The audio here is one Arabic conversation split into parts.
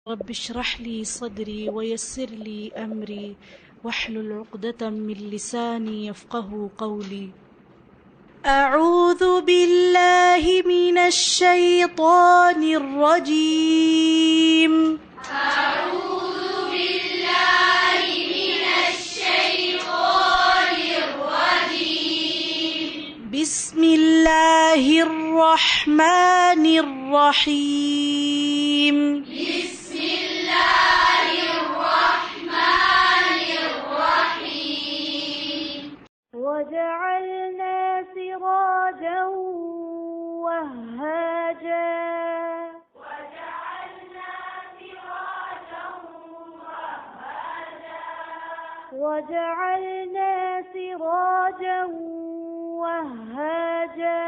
رب اشرح لي صدري ويسر لي أمري واحلل عقدة من لساني يفقه قولي. أعوذ بالله من الشيطان الرجيم. أعوذ بالله من الشيطان الرجيم. بسم الله الرحمن الرحيم. بسم الله الرحمن الرحيم. وجعلنا سراجا وهاجا. وجعلنا سراجا وهاجا.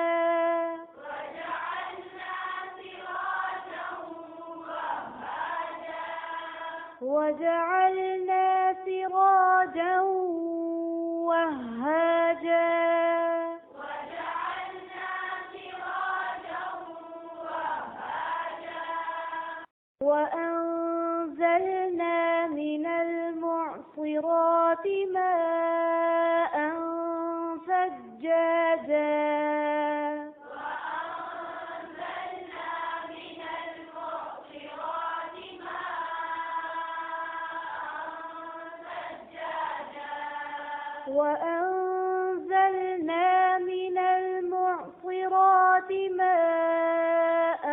وجعلنا سراجا وهاجا. وأنزلنا من المعصرات ماء ثجاجا. وأنزلنا من المعصرات ماء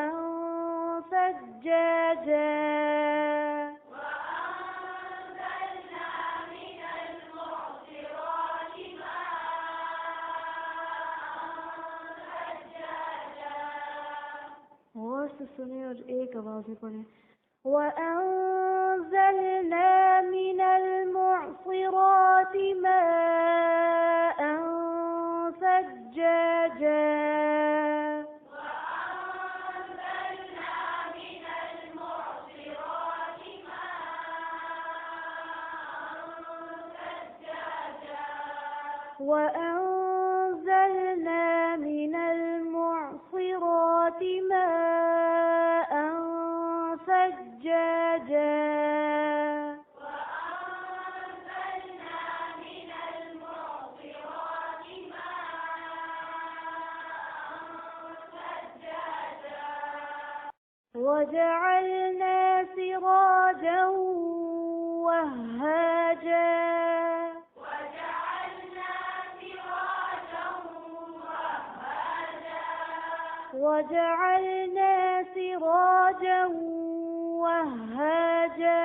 ثجاجا. غور से सुने और एक आवाज में पढ़े. وأنزلنا من المعصرات ماء ثجاجا. وأنزلنا من المعصرات ماء ثجاجا. وجعلنا سراجا وهاجا. وجعلنا سراجا وهاجا.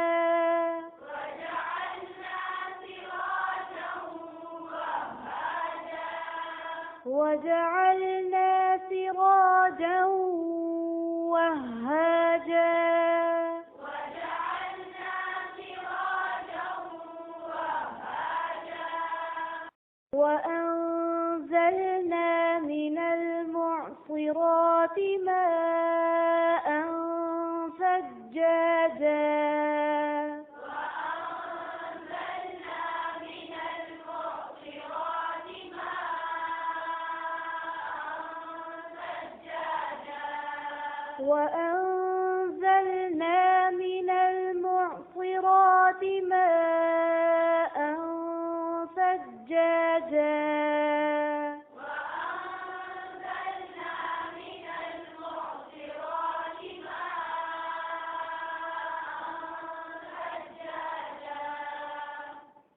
وجعلنا سراجا وهاجا. وأنزلنا من المعصرات ماء ثجاجا. وأنزلنا من المعصرات ماء ثجاجا.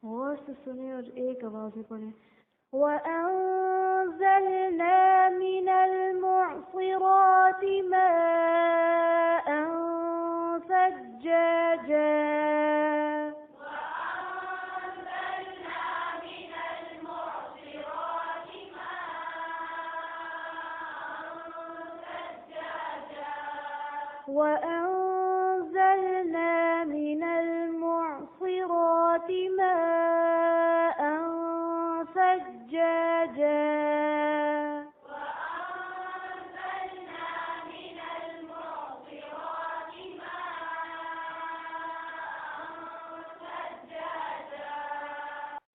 غور से सुने और एक आवाज में पढ़े. وأنزلنا من المعصرات ماء ثجاجا. وأنزلنا من المعصرات ماء ثجاجا.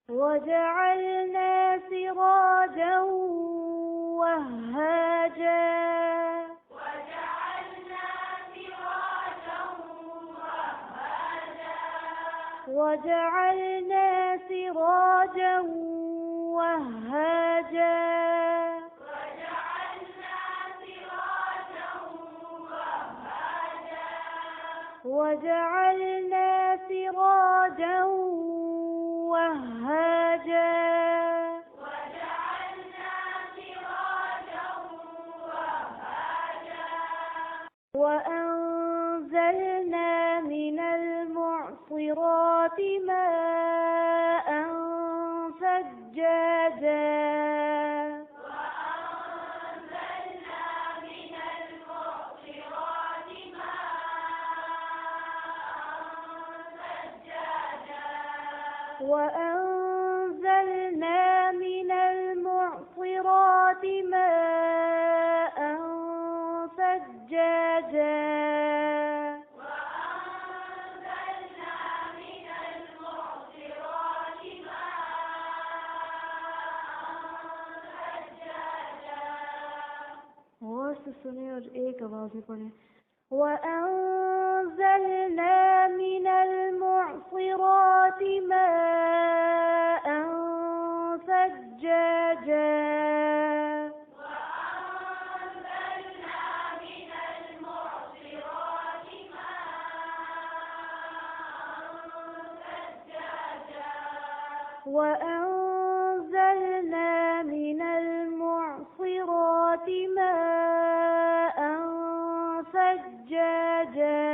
وجعلنا سراجا وهاجا. وجعلنا سراجا وهاجا وجعلنا سراجا وهاجا وأنزلنا من المعصرات ماء ثجاجا وأنزلنا من المعصرات ماء ثجاجا और से सुने और एक आवाज में पढ़े وأنزلنا من المعصرات ماء ثجاجا وأنزلنا من المعصرات ماء ثجاجا